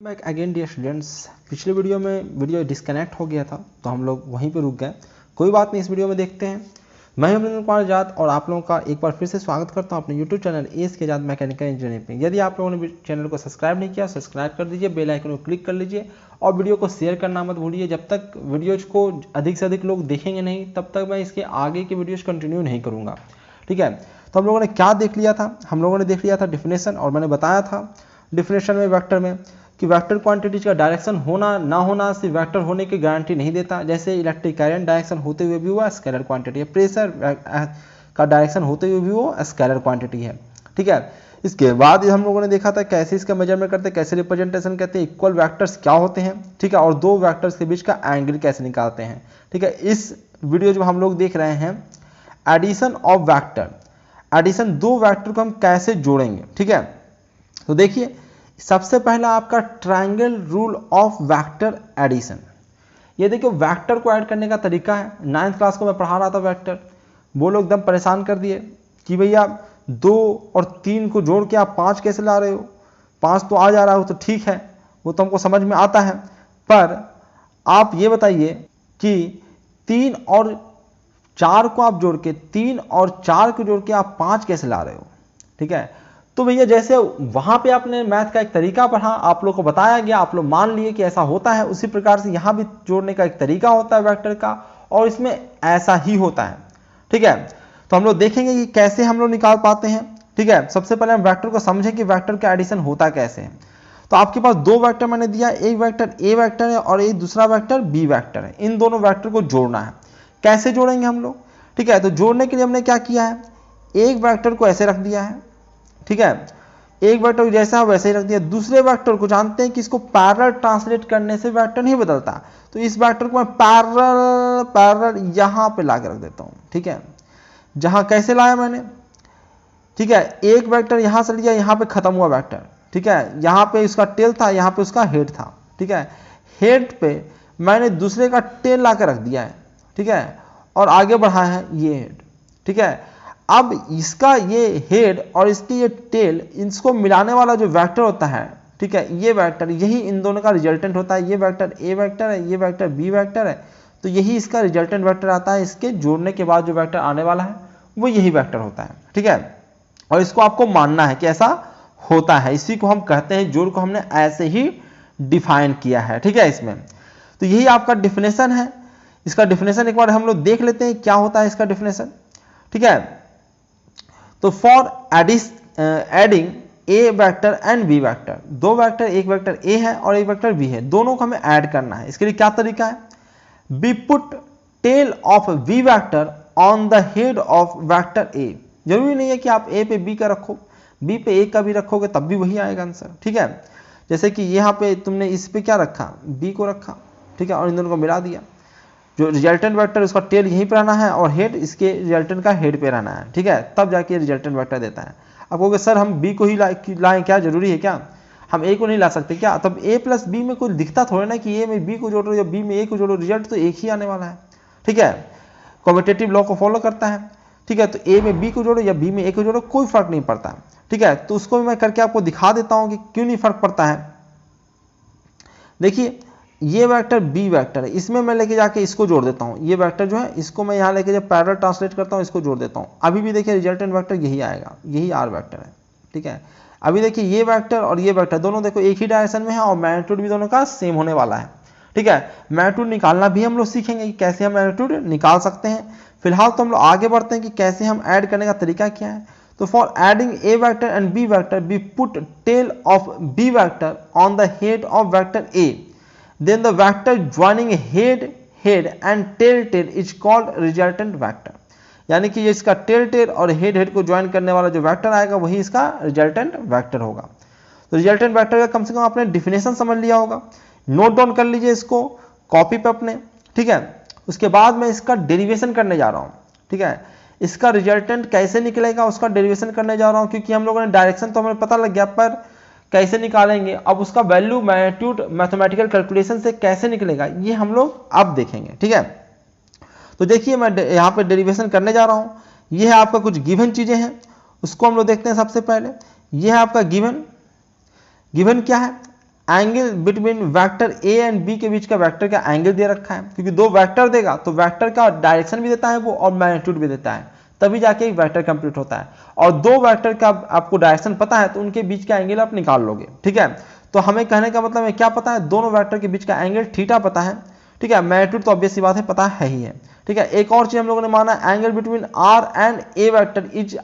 Back again dear students. पिछले video में video disconnect हो गया था तो हम लोग वहीं पे रुक गए। कोई बात नहीं, इस वीडियो में देखते हैं। मैं अमरिंदर कुमार जाट और आप लोगों का एक बार फिर से स्वागत करता हूं अपने यूट्यूब चैनल एस के जाट मैकेनिकल इंजीनियरिंग पे। यदि आप लोगों ने चैनल को सब्सक्राइब नहीं किया, सब्सक्राइब कर दीजिए, बेल आइकन को क्लिक कर लीजिए और वीडियो को शेयर करना मत भूलिए। जब तक वीडियोज़ को अधिक से अधिक लोग देखेंगे नहीं तब तक मैं इसके आगे के वीडियोज़ कंटिन्यू नहीं करूँगा। ठीक है, तो हम लोगों ने क्या देख लिया था? हम लोगों ने देख लिया था डिफिनेशन, और मैंने बताया था डिफिनेशन में वेक्टर में कि वेक्टर क्वांटिटीज का डायरेक्शन होना ना होना सिर्फ वेक्टर होने की गारंटी नहीं देता। जैसे इलेक्ट्रिक करंट डायरेक्शन होते हुए भी वो स्केलर क्वांटिटी है, प्रेशर का डायरेक्शन होते हुए भी वो स्केलर क्वांटिटी है। ठीक है, इसके बाद हम लोगों ने देखा था कैसे इसका मेजरमेंट करते हैं, कैसे रिप्रेजेंटेशन करते हैं, इक्वल वेक्टर्स क्या होते हैं। ठीक है, और दो वेक्टर्स के बीच का एंगल कैसे निकालते हैं। ठीक है, इस वीडियो जो हम लोग देख रहे हैं एडिशन ऑफ वेक्टर, एडिशन दो वेक्टर को हम कैसे जोड़ेंगे। ठीक है, तो देखिए सबसे पहला आपका triangle rule of vector addition. ये देखिए वेक्टर को ऐड करने का तरीका है। 9th क्लास को मैं पढ़ा रहा था वेक्टर, वो लोग एकदम परेशान कर दिए कि भैया 2 और 3 को जोड़ के आप 5 कैसे ला रहे हो। 5 तो आ जा रहा हो तो ठीक है, वो तो हमको समझ में आता है, पर आप ये बताइए कि 3 और 4 को आप जोड़ के 3 और 4 को जोड़ के आप 5 कैसे ला रहे हो। ठीक है, तो भैया जैसे वहां पे आपने मैथ का एक तरीका पढ़ा, आप लोग को बताया गया, आप लोग मान लिए कि ऐसा होता है, उसी प्रकार से यहाँ भी जोड़ने का एक तरीका होता है वेक्टर का, और इसमें ऐसा ही होता है। ठीक है, तो हम लोग देखेंगे कि कैसे हम लोग निकाल पाते हैं। ठीक है, सबसे पहले हम वेक्टर को समझें कि वेक्टर का एडिशन होता कैसे है। तो आपके पास दो वेक्टर मैंने दिया, एक वेक्टर ए वेक्टर है और एक दूसरा वेक्टर बी वेक्टर है। इन दोनों वेक्टर को जोड़ना है। कैसे जोड़ेंगे हम लोग? ठीक है, तो जोड़ने के लिए हमने क्या किया है, एक वेक्टर को ऐसे रख दिया है। ठीक है, एक वेक्टर जैसा वैसे ही रख दिया। दूसरे वेक्टर को जानते हैं कि इसको पैरेलल ट्रांसलेट करने से वेक्टर नहीं बदलता, तो इस वेक्टर को मैं पैरेलल यहां पे ला के रख देता हूं। ठीक है, जहां कैसे लाया मैंने, ठीक है, एक वेक्टर यहां से लिया, यहां पे खत्म हुआ वेक्टर। ठीक है, यहां पे उसका टेल था, यहां पे उसका हेड था। ठीक है, हेड पे मैंने दूसरे का टेल ला के रख दिया है। ठीक है, और आगे बढ़ाया है ये हेड। ठीक है, अब इसका ये हेड और इसकी ये टेल, इसको मिलाने वाला जो वेक्टर होता है, ठीक है, ये वेक्टर यही इन दोनों का रिजल्टेंट होता है। ये वेक्टर ए वेक्टर है, ये वेक्टर बी वेक्टर है, तो यही इसका रिजल्टेंट वेक्टर आता है। इसके जोड़ने के बाद जो वेक्टर आने वाला है वो यही वेक्टर होता है। ठीक है, और इसको आपको मानना है कि ऐसा होता है, इसी को हम कहते हैं जोड़ को हमने ऐसे ही डिफाइन किया है। ठीक है, इसमें तो यही आपका डिफिनेशन है। इसका डिफिनेशन एक बार हम लोग देख लेते हैं क्या होता है इसका डिफिनेशन। ठीक है, तो for adding A vector and B vector, दो वेक्टर, एक वेक्टर ए है और एक वेक्टर बी है, दोनों को हमें ऐड करना है। इसके लिए क्या तरीका है, B put tail of B vector on the head of vector A. जरूरी नहीं है कि आप ए पे बी का रखो, बी पे ए का भी रखोगे तब भी वही आएगा आंसर। ठीक है, जैसे कि यहाँ पे तुमने इस पे क्या रखा, बी को रखा। ठीक है, और इन दोनों को मिला दिया। जो रिजल्टेंट वेक्टर उसका टेल यहीं पे रहना है और हेड इसके रिजल्टेंट का हेड पे रहना है। ठीक है, तब जाके रिजल्टेंट वेक्टर देता है। अब कहोगे सर हम बी को ही लाएं, क्या जरूरी है क्या, हम ए को नहीं ला सकते क्या? तब ए प्लस बी में कोई दिखता थोड़ा ना कि ए में बी को जोड़ो या बी में ए को जोड़ो, रिजल्ट तो एक ही आने वाला है। ठीक है, कम्यूटेटिव लॉ को फॉलो करता है। ठीक है, तो ए में बी को जोड़ो या बी में ए को जोड़ो, कोई फर्क नहीं पड़ता। ठीक है, तो उसको मैं करके आपको दिखा देता हूं कि क्यों नहीं फर्क पड़ता है। देखिए ये वेक्टर बी वेक्टर है, इसमें मैं लेके जाके इसको जोड़ देता हूँ। ये वेक्टर जो है इसको मैं यहाँ लेके जब पैरेलल ट्रांसलेट करता हूँ इसको जोड़ देता हूँ। अभी भी देखिए रिजल्टेंट वेक्टर यही आएगा, यही आर वेक्टर है। ठीक है, अभी देखिए ये वेक्टर और ये वेक्टर दोनों देखो एक ही डायरेक्शन में है और मैग्नीट्यूड भी दोनों का सेम होने वाला है। ठीक है, मैग्नीट्यूड निकालना भी हम लोग सीखेंगे कि कैसे हम मैग्नीट्यूड निकाल सकते हैं। फिलहाल तो हम लोग आगे बढ़ते हैं कि कैसे हम ऐड करने का तरीका क्या है। तो for adding A vector and B vector B put tail of B vector on the head of vector A, then the vector joining head and tail is called resultant vector। यानी कि ये इसका टेल और head को join करने वाला जो vector आएगा वही इसका रिजल्टेंट वेक्टर होगा। तो रिजल्टेंट वेक्टर का कम से कम आपने डिफिनेशन समझ लिया होगा, नोट डाउन कर लीजिए इसको कॉपी पे अपने। ठीक है, उसके बाद मैं इसका डेरिवेशन करने जा रहा हूँ। ठीक है, इसका रिजल्टेंट कैसे निकलेगा उसका डेरिवेशन करने जा रहा हूँ, क्योंकि हम लोगों ने डायरेक्शन तो हमें पता लग गया, पर कैसे निकालेंगे, अब उसका वैल्यू मैग्नीट्यूड मैथमेटिकल कैलकुलेशन से कैसे निकलेगा ये हम लोग अब देखेंगे। ठीक है, तो देखिए मैं यहाँ पे डेरिवेशन करने जा रहा हूँ। ये है आपका कुछ गिवन चीजें हैं, उसको हम लोग देखते हैं। सबसे पहले ये है आपका गिवन क्या है, angle between vector A and B के बीच का वेक्टर का एंगल दे रखा है, क्योंकि दो वेक्टर देगा तो वेक्टर का डायरेक्शन भी देता है वो और मैग्नीट्यूड भी देता है, तभी जाके एक वेक्टर कंप्लीट होता है। और दो वेक्टर का आपको डायरेक्शन पता है तो उनके बीच का एंगल आप निकाल लोगे, ठीक है। तो हमें कहने का मतलब है क्या पता है, दोनों वेक्टर के बीच का एंगल थीटा पता है, ठीक है। मैग्नीट्यूड तो ऑब्वियस सी बात है पता है ही है, ठीक है। एक और चीज हम लोगों ने माना, angle between R and A vector is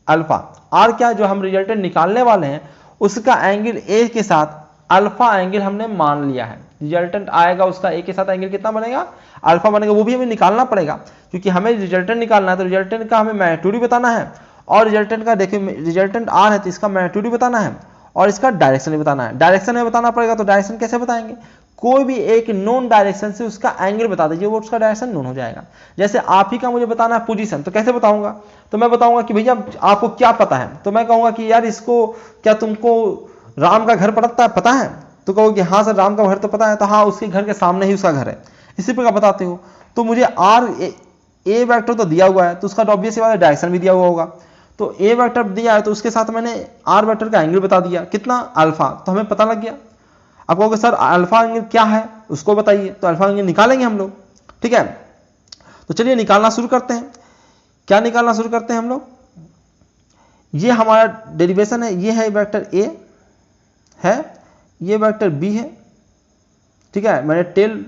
alpha. R क्या, जो हम रिजल्टेंट निकालने वाले हैं उसका एंगल ए के साथ अल्फा एंगल हमने मान लिया है। रिजल्टेंट आएगा उसका ए के साथ एंगल कितना बनेगा, अल्फा बनेगा। वो भी हमें निकालना पड़ेगा क्योंकि हमें रिजल्टेंट निकालना है, तो रिजल्टेंट का हमें मैग्नीट्यूड भी बताना है और रिजल्टेंट का देखिए रिजल्टेंट आर है तो इसका मैग्नीट्यूड भी बताना है और इसका डायरेक्शन भी बताना है। डायरेक्शन में बताना पड़ेगा, तो डायरेक्शन कैसे बताएंगे, कोई भी एक नोन डायरेक्शन से उसका एंगल बता दीजिए, वो उसका डायरेक्शन नोन हो जाएगा। जैसे आप ही का मुझे बताना है पोजीशन, तो कैसे बताऊंगा, तो मैं बताऊंगा कि भैया आपको क्या पता है, तो मैं कहूंगा कि यार इसको क्या तुमको राम का घर पता है, तो कहो कि हाँ सर राम का घर तो पता है, तो हाँ उसके घर के सामने ही उसका घर है, इसी प्रकार बताते हो। तो मुझे आर ए वेक्टर तो दिया हुआ है तो उसका ऑब्वियस बात है डायरेक्शन भी दिया हुआ होगा, तो ए वेक्टर दिया है तो उसके साथ मैंने आर वेक्टर का एंगल बता दिया कितना, अल्फा, तो हमें पता लग गया। आप कहोगे सर अल्फा एंगल क्या है उसको बताइए, तो अल्फा एंगल निकालेंगे हम लोग, ठीक है। तो चलिए निकालना शुरू करते हैं। क्या निकालना शुरू करते हैं हम लोग, ये हमारा डेरिवेशन है, ये है वेक्टर ए है, ये वेक्टर बी है, ठीक है। मैंने टेल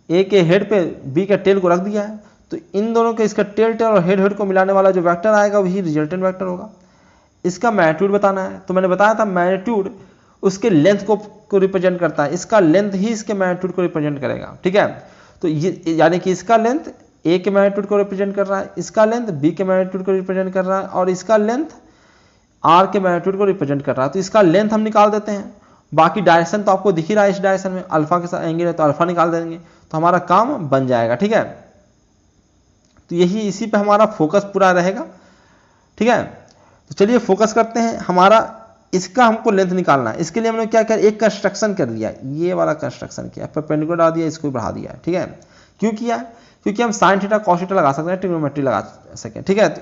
ए के हेड पे बी के टेल को रख दिया है, तो इन दोनों के इसका टेल और हेड को मिलाने वाला जो वेक्टर आएगा वही रिजल्टेंट वेक्टर होगा। इसका मैग्नीट्यूड बताना है, तो मैंने बताया था मैग्नीट्यूड उसके लेंथ को रिप्रेजेंट करता है, इसका लेंथ ही इसके मैग्नीट्यूड को रिप्रेजेंट करेगा, ठीक है। तो ये यानी कि इसका लेंथ ए के मैग्नीट्यूड को रिप्रेजेंट कर रहा है, इसका लेंथ बी के मैग्नीट्यूड को रिप्रेजेंट कर रहा है और इसका लेंथ आर के मैग्नीट्यूड को रिप्रेजेंट कर रहा है। तो इसका लेंथ हम निकाल देते हैं, बाकी डायरेक्शन तो आपको दिख ही रहा है, इस डायरेक्शन में अल्फा के साथ एंगल है तो अल्फा निकाल देंगे, तो हमारा काम बन जाएगा, ठीक है। तो यही इसी पे हमारा फोकस पूरा रहेगा, ठीक है। तो चलिए फोकस करते हैं, हमारा इसका हमको लेंथ निकालना है। इसके लिए हमने क्या किया, एक कंस्ट्रक्शन कर दिया, ये वाला कंस्ट्रक्शन किया, परपेंडिकुलर डाल दिया, इसको बढ़ा दिया, ठीक है। क्यों किया, क्योंकि हम साइन थीटा कॉस थीटा लगा सकते हैं, ट्रिग्नोमेट्री लगा सकें, ठीक है। तो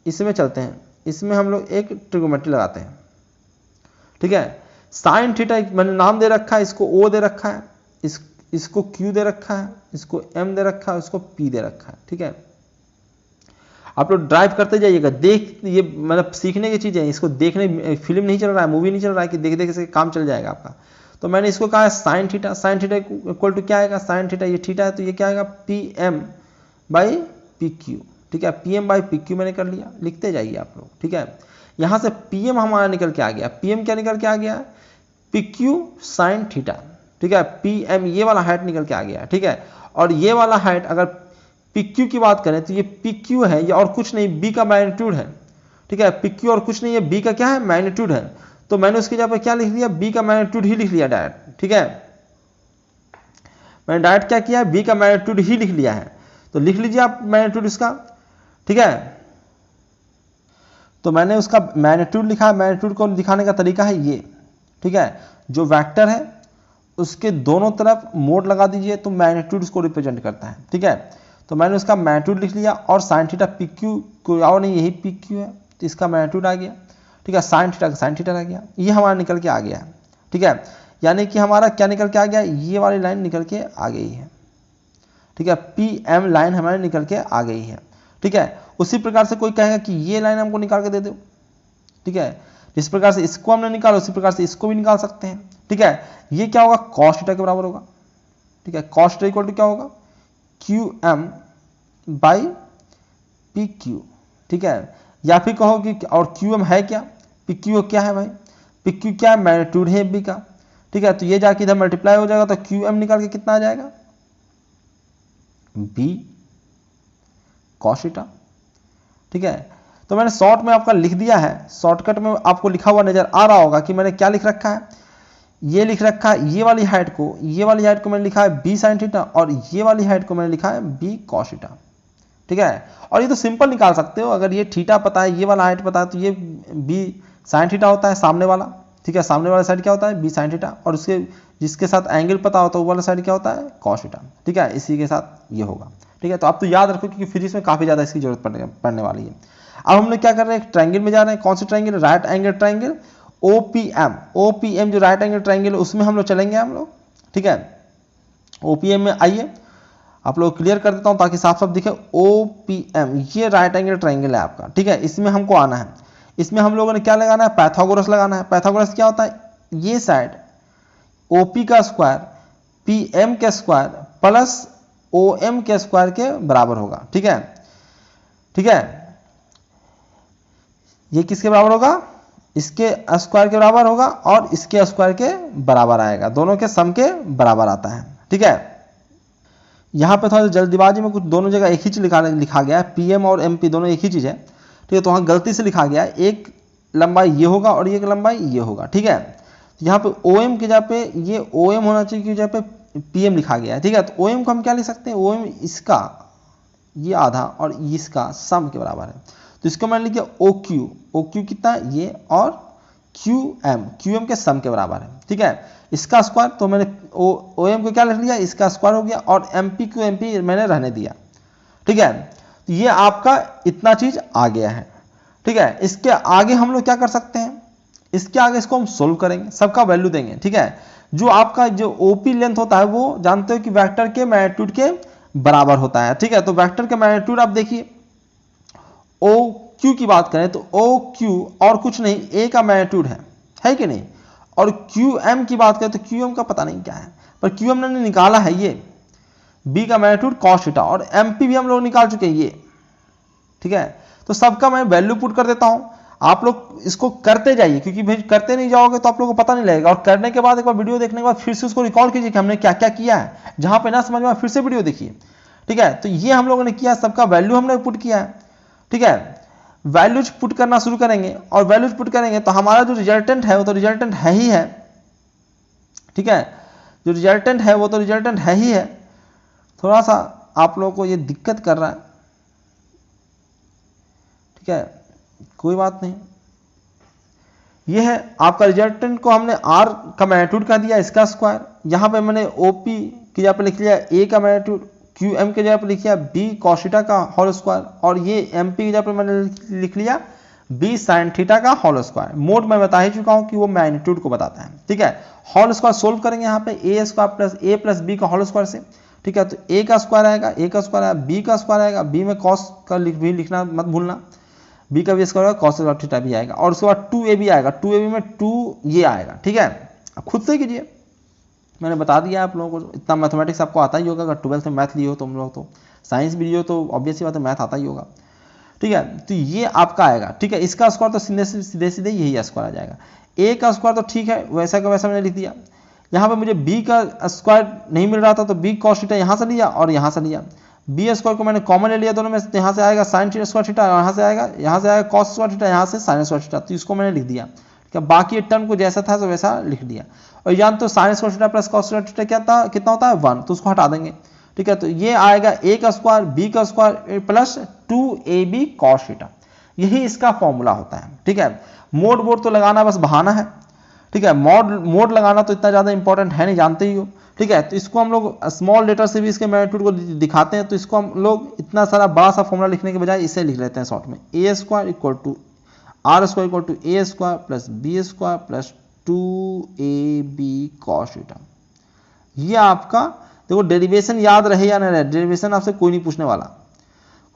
इसमें चलते हैं, इसमें हम लोग एक ट्रिग्नोमेट्री लगाते हैं, ठीक है। साइन थीटा मैंने नाम दे रखा है, इसको ओ दे रखा है, इसको क्यू दे रखा है, इसको एम दे रखा है, इसको पी दे रखा है, ठीक है। आप लोग ड्राइव करते जाइएगा, ये मतलब सीखने की चीज़ है, इसको देखने, फिल्म नहीं चल रहा है, मूवी नहीं चल रहा है कि देख देख से काम चल जाएगा आपका। तो मैंने इसको कहा है sine theta, sine theta equal to क्या आएगा, साइन थीटा ये थीटा है तो ये क्या आएगा, P M by P Q, ठीक है। P M by P Q मैंने कर लिया, लिखते जाइए आप लोग, ठीक है। यहाँ से पी एम हमारा निकल के आ गया, पी एम क्या निकल के आ गया, पी क्यू साइन थीटा, ठीक है। पी एम ये वाला हाइट निकल के आ गया, ठीक है। और ये वाला हाइट अगर पी क्यू की बात करें तो ये पी क्यू है, ये और कुछ नहीं बी का मैग्नीट्यूड है, ठीक है। पी क्यू और कुछ नहीं है, बी का क्या है, मैग्नीट्यूड है, तो मैंने उसकी जगह पर क्या लिख दिया, बी का मैग्नीट्यूड ही लिख लिया डायरेक्ट, ठीक है। मैंने डायरेक्ट क्या किया, बी का मैग्नीट्यूड ही लिख लिया है, तो लिख लीजिए आप मैग्नीट्यूड इसका, ठीक है। तो मैंने उसका मैग्नीट्यूड लिखा, मैग्नीट्यूड को दिखाने का तरीका है ये, ठीक है। जो वेक्टर है उसके दोनों तरफ मोड लगा दीजिए तो मैग्नीट्यूड उसको रिप्रेजेंट करता है, ठीक है। तो मैंने उसका मैग्नीट्यूड लिख लिया और साइन थीटा पी क्यू कोई और नहीं, यही पी क्यू है, तो इसका मैग्नीट्यूड आ गया, ठीक है। साइन थीटा का साइन थीटा रह गया, ये हमारा निकल के आ गया है, ठीक है। यानी कि हमारा क्या निकल के आ गया, ये वाली लाइन निकल के आ गई है, ठीक है। पी एम लाइन हमारे निकल के आ गई है, ठीक है। उसी प्रकार से कोई कहेगा कि ये लाइन हमको निकाल के दे दो, ठीक है। जिस प्रकार से इसको हमने निकाला उसी प्रकार से इसको भी निकाल सकते हैं, ठीक है। ये क्या होगा, कॉस थीटा के बराबर होगा, ठीक है। कॉस थीटा इक्वल टू क्या होगा, Q M by P Q, ठीक है। या फिर कहो कि और क्यू एम है क्या, पी क्यू क्या है भाई, पी क्यू क्या है, मैग्नीट्यूड है बी का, ठीक है। तो ये जाके इधर मल्टीप्लाई हो जाएगा, तो क्यू एम निकाल के कितना आ जाएगा, बी कॉस थीटा, ठीक है। तो मैंने शॉर्ट में आपका लिख दिया है, शॉर्टकट में आपको लिखा हुआ नजर आ रहा होगा कि मैंने क्या लिख रखा है, ये लिख रखा है, ये वाली हाइट को मैंने लिखा है बी साइन थीटा और ये वाली हाइट को मैंने लिखा है बी कॉस थीटा, ठीक है। और ये तो सिंपल निकाल सकते हो, अगर ये थीटा पता है, ये वाला हाइट पता है, तो ये बी साइन थीटा होता है सामने वाला, ठीक है। सामने वाला साइड क्या होता है, बी साइन थीटा, और उसके जिसके साथ एंगल पता होता है वो वाला साइड क्या होता है, कॉस थीटा, ठीक है। इसी के साथ ये होगा, ठीक है। तो आप तो याद रखो क्योंकि फिजिक्स में काफी ज्यादा इसकी जरूरत पड़ने वाली है। अब हम लोग क्या कर रहे हैं, एक ट्रायंगल में जा रहे हैं, कौन सी triangle, right angle triangle, OPM जो राइट एंगल ट्राइंगल उसमें हम लोग चलेंगे हम लोग, ठीक है। ओपीएम में आइए, आप लोग क्लियर कर देता हूं ताकि साफ साफ दिखे। ओपीएम ये राइट एंगल ट्राइंगल है आपका, ठीक है, इसमें हमको आना है। इसमें हम लोगों ने क्या लगाना है, पाइथागोरस लगाना है। पाइथागोरस क्या होता है, ये साइड ओपी का स्क्वायर पीएम के स्क्वायर प्लस ओएम के स्क्वायर के बराबर होगा, ठीक है, ठीक है। ये किसके बराबर होगा, इसके स्क्वायर के बराबर होगा और इसके स्क्वायर के बराबर आएगा, दोनों के सम के बराबर आता है, ठीक है। यहां पे थोड़ा जल्दीबाजी में कुछ दोनों जगह एक ही चीज लिखा गया है, पीएम और एमपी दोनों एक ही चीज है, ठीक है। तो वहां गलती से लिखा गया है, एक लंबाई ये होगा और एक लंबाई ये होगा, ठीक है। तो यहाँ पे ओएम की जगह पे ये ओएम होना चाहिए की जगह पे पीएम लिखा गया है, ठीक है। तो ओएम को हम क्या लिख सकते हैं, ओएम इसका ये आधा और इसका सम के बराबर है, तो इसको मैंने लिखा ओक्यू, ओक्यू कितना ये और क्यूएम के सम के बराबर है, ठीक है। इसका स्क्वायर तो मैंने ओएम को क्या लिख लिया, इसका स्क्वायर हो गया और एमपी क्यू एमपी मैंने रहने दिया, ठीक है। तो ये आपका इतना चीज आ गया है, ठीक है। इसके आगे हम लोग क्या कर सकते हैं, इसके आगे इसको हम सोल्व करेंगे, सबका वैल्यू देंगे, ठीक है। जो आपका जो ओपी लेंथ होता है वो जानते हो कि वेक्टर के मैग्नीट्यूड के बराबर होता है, ठीक है। तो वेक्टर के मैग्नीट्यूड आप देखिए, ओ क्यू की बात करें तो ओ क्यू और कुछ नहीं, ए का मैग्नीट्यूड है कि नहीं, और क्यू एम की बात करें तो क्यू एम का पता नहीं क्या है, पर क्यू एम ने निकाला है ये बी का मैग्नीट्यूड कॉस थीटा, और एमपी भी हम लोग निकाल चुके हैं ये, ठीक है। तो सबका मैं वैल्यू पुट कर देता हूं, आप लोग इसको करते जाइए, क्योंकि भाई करते नहीं जाओगे तो आप लोगों को पता नहीं लगेगा, और करने के बाद एक बार वीडियो देखने के बाद फिर से उसको रिकॉल कीजिए कि हमने क्या क्या किया है, जहां पे ना समझ में फिर से वीडियो देखिए, ठीक है। तो ये हम लोगों ने किया, सबका वैल्यू हमने पुट किया है, ठीक है। वैल्यूज पुट करना शुरू करेंगे और वैल्यूज पुट करेंगे तो हमारा जो रिजल्टेंट है वो तो रिजल्टेंट है ही है, ठीक है। जो रिजल्टेंट है वो तो रिजल्टेंट है ही है। थोड़ा सा आप लोगों को ये दिक्कत कर रहा है, ठीक है, कोई बात नहीं। ये है आपका रिजल्टेंट को हमने आर का मैग्नीट्यूड का दिया, इसका स्क्वायर, यहां पे मैंने ओपी की जगह पे लिख लिया ए का मैग्नीट्यूड, क्यू एम की जगह पे लिख लिया बी कॉस थीटा का होल स्क्वायर, और ये एमपी की जगह पे मैंने लिख लिया बी साइन थीटा का होल स्क्वायर। मोड मैं बता ही चुका हूं कि वो मैग्नीट्यूड को बताता है, ठीक है। होल स्क्वायर सोल्व करेंगे यहाँ पे ए स्क्वायर प्लस बी का होल स्क्वायर से, ठीक है। तो ए का स्क्वायर आएगा, ए का स्क्वायर आएगा, बी का स्क्वायर आएगा, बी में कॉस का भी लिखना मत भूलना, बी का भी स्क्वायर आएगा, कॉस थीटा भी आएगा, और उसके बाद 2ab आएगा, 2ab में 2 ये आएगा, ठीक है। अब खुद से कीजिए, मैंने बता दिया आप लोगों को, इतना मैथमेटिक्स आपको आता ही होगा, अगर 12th में मैथ लिए हो तुम लोग, तो साइंस भी लिए हो तो ऑब्वियसली बात है मैथ आता ही होगा, ठीक है। तो ये आपका आएगा, ठीक है। इसका स्क्वायर तो सीधे सीधे यही स्क्वायर आ जाएगा। ए का स्क्वायर तो ठीक है, वैसा का वैसा मैंने लिख दिया। यहाँ पे मुझे बी का स्क्वायर नहीं मिल रहा था तो बी कॉस थीटा यहाँ से लिया और यहाँ से लिया, बी स्क्वायर को मैंने कॉमन ले लिया दोनों में, यहाँ से आएगा साइन स्क्वायर थीटा, यहाँ से आएगा कॉस स्क्वायर थीटा, यहाँ से साइन स्क्वायर थीटा, तो इसको मैंने लिख दिया, ठीक है। बाकी टर्म को जैसा था तो वैसा लिख दिया। और जानते तो sine square theta plus cos square theta क्या था, कितना होता है 1, तो उसको हटा देंगे, ठीक है। तो ये आएगा ए का स्क्वायर बी का square plus 2ab cos theta, यही इसका फॉर्मूला होता है, ठीक है। मोड तो लगाना बस बहाना है, ठीक है। मोड लगाना तो इतना ज्यादा इंपॉर्टेंट है नहीं, जानते ही हो, ठीक है। तो इसको हम लोग स्मॉल लेटर से भी इसके मैग्नीट्यूड को दिखाते हैं, तो इसको हम लोग इतना सारा बड़ा सा फॉर्मूला लिखने के बजाय इसे लिख लेते हैं शॉर्ट में, A square equal to R square equal to A square plus B square plus 2ab cos theta. ये आपका देखो, डेरिवेशन याद रहे या नहीं रहे, डेरिवेशन आपसे कोई नहीं पूछने वाला,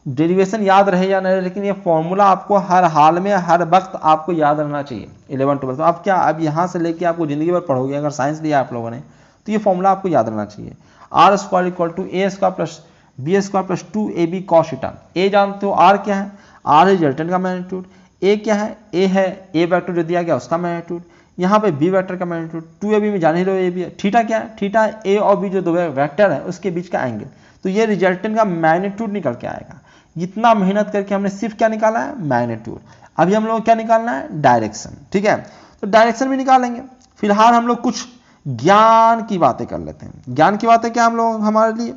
डेरिवेशन याद रहे या नहीं, लेकिन ये फॉर्मूला आपको हर हाल में हर वक्त आपको याद रहना चाहिए। 11 12 आप क्या अब यहाँ से लेके आपको जिंदगी भर पढ़ोगे, अगर साइंस लिया आप लोगों ने तो ये फॉर्मूला आपको याद रहना चाहिए। R square equal to A square plus B square plus 2ab cos theta. ए जानते हो आर क्या है, आर रिजल्टेंट का मैग्नीट्यूड, ए क्या है, ए है ए वेक्टर जो दिया गया उसका मैग्नीट्यूड, यहाँ पे बी वेक्टर का मैग्नीट्यूड, 2ab में जान ही लो ए बी है, थीटा क्या है, थीटा ए और बी जो दो वेक्टर है उसके बीच का एंगल, तो ये रिजल्टेंट का मैग्नीट्यूड निकल के आएगा। इतना मेहनत करके हमने सिर्फ क्या निकाला है, मैग्नीट्यूड। अभी हम लोग क्या निकालना है, डायरेक्शन, ठीक है। तो डायरेक्शन भी निकालेंगे, फिलहाल हम लोग कुछ ज्ञान की बातें कर लेते हैं। ज्ञान की बातें क्या हम लोग हमारे लिए,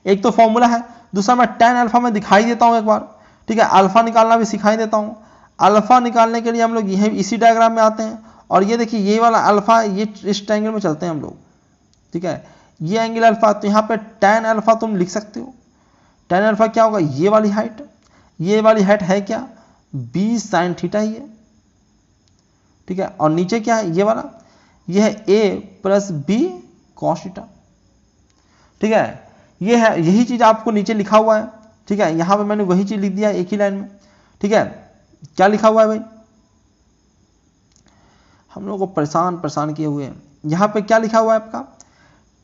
एक तो फॉर्मूला है, दूसरा मैं tan अल्फा में दिखाई देता हूं एक बार, ठीक है। अल्फा निकालना भी सिखाई देता हूं। अल्फा निकालने के लिए हम लोग यही इसी डायग्राम में आते हैं, और ये देखिए ये वाला अल्फा, ये इस ट्रायंगल में चलते हैं हम लोग, ठीक है। ये एंगल अल्फा, तो यहाँ पे tan अल्फा तुम लिख सकते हो। tan अल्फा क्या होगा, ये वाली हाइट, ये वाली हाइट है क्या, b sin थीटा ही है, ठीक है, और नीचे क्या है ये वाला, ये है a plus B cos theta, ठीक है, ये है, यही चीज आपको नीचे लिखा हुआ है, ठीक है, यहां पे मैंने वही चीज लिख दिया एक ही लाइन में, ठीक है। क्या लिखा हुआ है भाई, हम लोगों को परेशान किए हुए हैं, यहां पे क्या लिखा हुआ है आपका,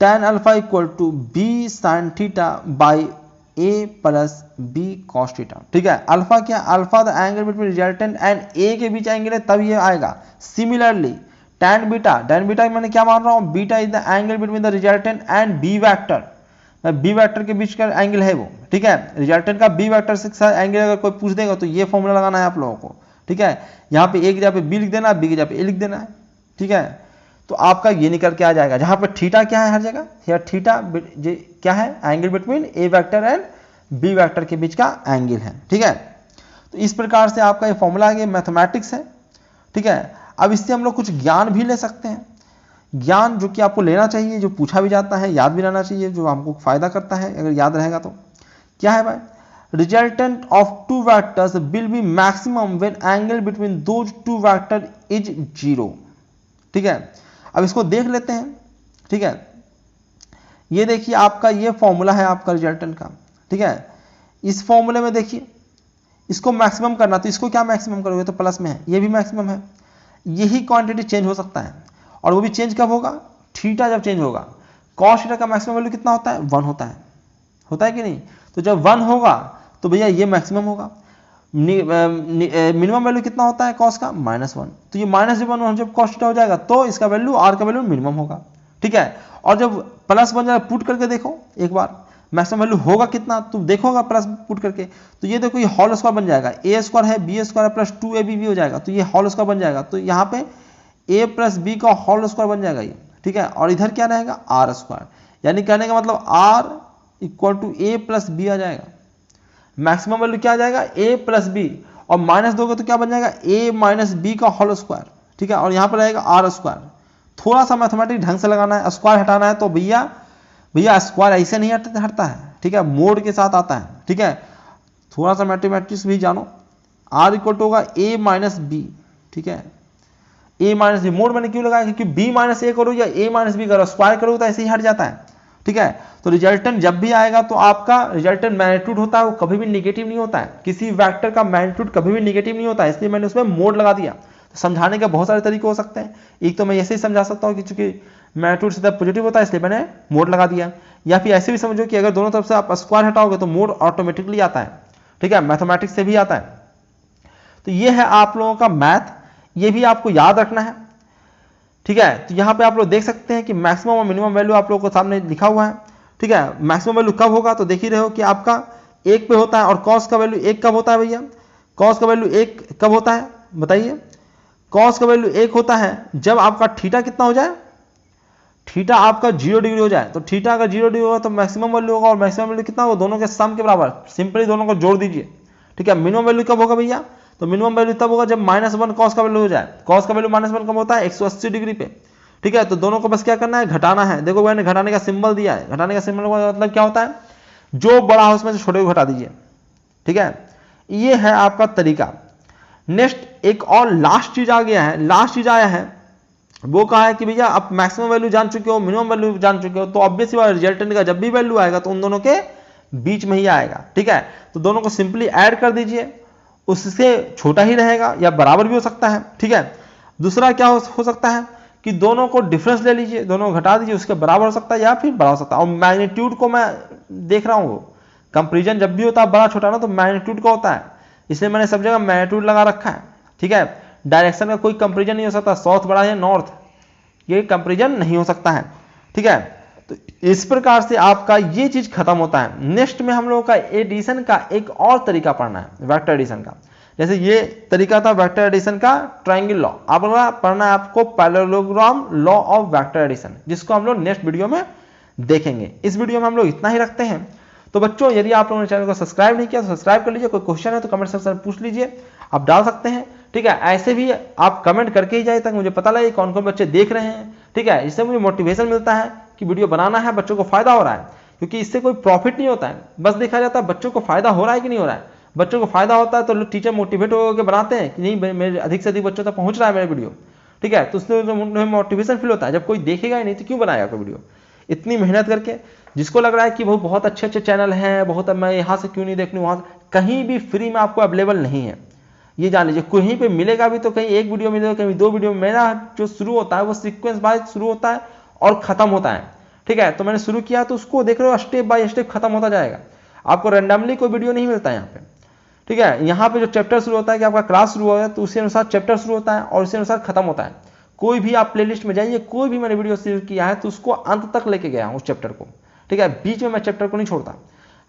tan alpha equal to B sine theta by A plus B cos theta, ठीक है। अल्फा क्या, alpha the angle between resultant and A के बीच एंगल है, तब ये आएगा। सिमिलरली tan बीटा मैंने क्या मान रहा हूं, beta is the angle between the resultant and B vector, B vector के बीच का एंगल है वो, ठीक है। रिजल्टेंट का बी वेक्टर से एंगल अगर कोई पूछ देगा तो ये फॉर्मूला लगाना है आप लोगों को, ठीक है। यहाँ पे ए की जगह पे बी लिख देना है, बी की जगह पे ए लिख देना है, ठीक है। तो आपका ये निकल के आ जाएगा, जहां पर थीटा क्या है हर जगह, यार थीटा क्या है, angle between A vector and B vector के बीच का एंगल है, ठीक है। तो इस प्रकार से आपका ये फॉर्मूला है, मैथमेटिक्स है, ठीक है। अब इससे हम लोग कुछ ज्ञान भी ले सकते हैं, ज्ञान जो कि आपको लेना चाहिए, जो पूछा भी जाता है, याद भी रहना चाहिए, जो हमको फायदा करता है अगर याद रहेगा तो। क्या है भाई, resultant of two vectors will be maximum when angle between those two vector is 0, ठीक है। अब इसको देख लेते हैं, ठीक है। ये देखिए आपका ये फॉर्मूला है आपका रिजल्टेंट का, ठीक है। इस फॉर्मूले में देखिए इसको मैक्सिमम करना, तो इसको क्या मैक्सिमम करोगे, तो प्लस में है, ये भी मैक्सिमम है। यही क्वांटिटी चेंज हो सकता है, और वो भी चेंज कब होगा, थीटा जब चेंज होगा। कॉस थीटा का मैक्सिमम वैल्यू कितना होता है, 1 होता है कि नहीं। तो जब 1 होगा तो भैया ये मैक्सिमम होगा। मिनिमम वैल्यू कितना होता है कॉस का, -1, तो ये -1 जब कॉस थीटा हो जाएगा तो इसका वैल्यू आर का वैल्यू मिनिमम होगा, ठीक है। और जब प्लस बन जाएगा, पुट करके देखो एक बार मैक्सिमम वैल्यू होगा कितना, तुम देखोगा प्लस पुट करके, तो ये देखो ये होल स्क्वायर बन जाएगा, ए स्क्वायर है बी स्क्वायर है प्लस 2ab भी हो जाएगा, तो ये होल स्क्वायर बन जाएगा। तो यहाँ पे a प्लस बी का होल स्क्वायर बन जाएगा ये, ठीक है। और इधर क्या रहेगा, आर स्क्वायर, यानी कहने का मतलब r equal to A plus B आ जाएगा। मैक्सिमम वैल्यू क्या आ जाएगा, a प्लस बी, और माइनस दोगे तो क्या बन जाएगा, a माइनस बी का होल स्क्वायर, ठीक है। और यहाँ पर रहेगा आर स्क्वायर। थोड़ा सा मैथमेटिक ढंग से लगाना है, स्क्वायर हटाना है तो भैया स्क्वायर ऐसे नहीं हटता है, ठीक है, मोड के साथ आता है, ठीक है। थोड़ा सा मैथमेटिक्स भी जानो। r इक्वल टू होगा a माइनस बी, ठीक है। a माइनस बी मोड मैंने क्यों लगाया, क्योंकि b माइनस ए करो या a माइनस बी करो, स्क्वायर करो तो ऐसे ही हट जाता है, ठीक है। तो रिजल्टेंट जब भी आएगा तो आपका रिजल्टेंट मैग्नीट्यूड होता है वो कभी भी निगेटिव नहीं होता है, किसी वेक्टर का मैग्नीट्यूड कभी भी निगेटिव नहीं होता है, इसलिए मैंने उसमें मोड लगा दिया। तो समझाने के बहुत सारे तरीके हो सकते हैं, एक तो मैं ऐसे ही समझा सकता हूँ कि चूंकि मैग्नीट्यूड सीधा पॉजिटिव होता है इसलिए मैंने मोड लगा दिया, या फिर ऐसे भी समझो कि अगर दोनों तरफ से आप स्क्वायर हटाओगे तो मोड ऑटोमेटिकली आता है, ठीक है, मैथमेटिक्स से भी आता है। तो ये है आप लोगों का मैथ, ये भी आपको याद रखना है, ठीक है। तो यहाँ पे आप लोग देख सकते हैं कि मैक्सिमम और मिनिमम वैल्यू आप लोगों को सामने लिखा हुआ है, ठीक है। मैक्सिमम वैल्यू कब होगा, तो देख ही रहे हो कि आपका 1 पे होता है, और कॉस का वैल्यू 1 कब होता है भैया, कॉस का वैल्यू 1 कब होता है बताइए, कॉस का वैल्यू 1 होता है जब आपका थीटा कितना हो जाए, थीटा आपका 0 डिग्री हो जाए। तो थीटा अगर 0 डिग्री होगा तो मैक्सिमम वैल्यू होगा, और मैक्सिमम वैल्यू कितना होगा, दोनों के सम के बराबर, सिंपली दोनों को जोड़ दीजिए, ठीक है। मिनिमम वैल्यू कब होगा भैया, तो मिनिमम वैल्यू तब होगा जब -1 कॉस का वैल्यू हो जाए। कॉस का वैल्यू -1 कब होता है, 180 डिग्री पे, ठीक है। तो दोनों को बस क्या करना है, घटाना है। देखो मैंने घटाने का सिंबल दिया है, घटाने का सिंबल का मतलब क्या होता है, जो बड़ा हो उसमें से छोटे को घटा दीजिए, ठीक है। ये है आपका तरीका। नेक्स्ट एक और लास्ट चीज आ गया है, लास्ट चीज आया है, वो कहा है कि भैया आप मैक्सिमम वैल्यू जान चुके हो, मिनिमम वैल्यू जान चुके हो, तो ऑब्वियसली बात रिजल्टेंट का जब भी वैल्यू आएगा तो उन दोनों के बीच में ही आएगा, ठीक है। तो दोनों को सिंपली ऐड कर दीजिए, उससे छोटा ही रहेगा या बराबर भी हो सकता है, ठीक है। दूसरा क्या हो सकता है कि दोनों को डिफरेंस ले लीजिए, दोनों को घटा दीजिए, उसके बराबर हो सकता है या फिर बड़ा हो सकता है। और मैग्नीट्यूड को मैं देख रहा हूँ, कंपेरिजन जब भी होता है बड़ा छोटा ना तो मैग्नीट्यूड का होता है, इसलिए मैंने सब जगह मैग्नीट्यूड लगा रखा है, ठीक है। डायरेक्शन का कोई कंपेरिजन नहीं हो सकता, साउथ बड़ा है नॉर्थ, ये कंपेरिजन नहीं हो सकता है, ठीक है। तो इस प्रकार से आपका ये चीज खत्म होता है। नेक्स्ट में हम लोगों का एडिशन का एक और तरीका पढ़ना है, वेक्टर एडिशन का। जैसे ये तरीका था वेक्टर एडिशन का, ट्रायंगल लॉ। अब पढ़ना है आपको parallelogram law of vector addition, जिसको हम लोग नेक्स्ट वीडियो में देखेंगे। इस वीडियो में हम लोग इतना ही रखते हैं। तो बच्चों यदि आप लोगों ने चैनल को सब्सक्राइब नहीं किया तो सब्सक्राइब कर लीजिए, कोई क्वेश्चन है तो कमेंट सेक्शन में पूछ लीजिए, आप डाल सकते हैं, ठीक है। ऐसे भी आप कमेंट करके ही जाए तक मुझे पता लगे कौन कौन बच्चे देख रहे हैं, ठीक है। इससे मुझे मोटिवेशन मिलता है कि वीडियो बनाना है, बच्चों को फायदा हो रहा है, क्योंकि इससे कोई प्रॉफिट नहीं होता है, बस देखा जाता है बच्चों को फायदा हो रहा है कि नहीं हो रहा है। बच्चों को फायदा होता है तो टीचर मोटिवेट होकर बनाते हैं कि नहीं मेरे अधिक से अधिक बच्चों तक पहुंच रहा है मेरा वीडियो, ठीक है, तो उसमें मोटिवेशन फील होता है। जब कोई देखेगा ही नहीं तो क्यों बनाएगा कोई वीडियो इतनी मेहनत करके। जिसको लग रहा है कि बहुत अच्छे अच्छे चैनल हैं, बहुत मैं यहाँ से क्यों नहीं देखूँ, वहाँ कहीं भी फ्री में आपको अवेलेबल नहीं है, ये जान लीजिए। कहीं पे मिलेगा भी तो कहीं एक वीडियो मिलेगा, कहीं 2 वीडियो। मेरा जो शुरू होता है वो सीक्वेंस बाय शुरू होता है और खत्म होता है, ठीक है। तो मैंने शुरू किया तो उसको देख रहे हो स्टेप बाय स्टेप खत्म होता जाएगा। आपको रैंडमली कोई वीडियो नहीं मिलता है यहाँ पे, ठीक है। यहाँ पे जो चैप्टर शुरू होता है कि आपका क्लास शुरू होता है तो उसी अनुसार चैप्टर शुरू होता है और उसी अनुसार खत्म होता है। कोई भी आप प्लेलिस्ट में जाइए, कोई भी मैंने वीडियो शेयर किया है तो उसको अंत तक लेके गया हूँ उस चैप्टर को, ठीक है। बीच में मैं चैप्टर को नहीं छोड़ता,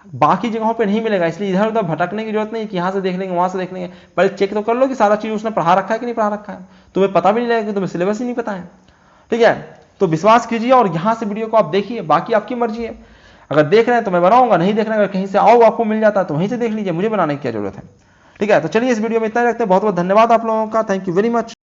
बाकी जगहों पे नहीं मिलेगा, इसलिए इधर उधर भटकने की जरूरत नहीं कि यहाँ से देख लेंगे वहाँ से देख लेंगे। पहले चेक तो कर लो कि सारा चीज़ उसने पढ़ा रखा है कि नहीं पढ़ा रखा है। तुम्हें पता भी नहीं लगेगा, तुम्हें सिलेबस ही नहीं पता है, ठीक है। तो विश्वास कीजिए और यहाँ से वीडियो को आप देखिए, बाकी आपकी मर्जी है। अगर देख रहे हैं तो मैं बनाऊंगा, नहीं देख रहे हैं अगर कहीं से आओ आपको मिल जाता है तो वहीं से देख लीजिए, मुझे बनाने की क्या जरूरत है, ठीक है। तो चलिए इस वीडियो में इतना ही रखते हैं। बहुत बहुत धन्यवाद आप लोगों का, थैंक यू वेरी मच।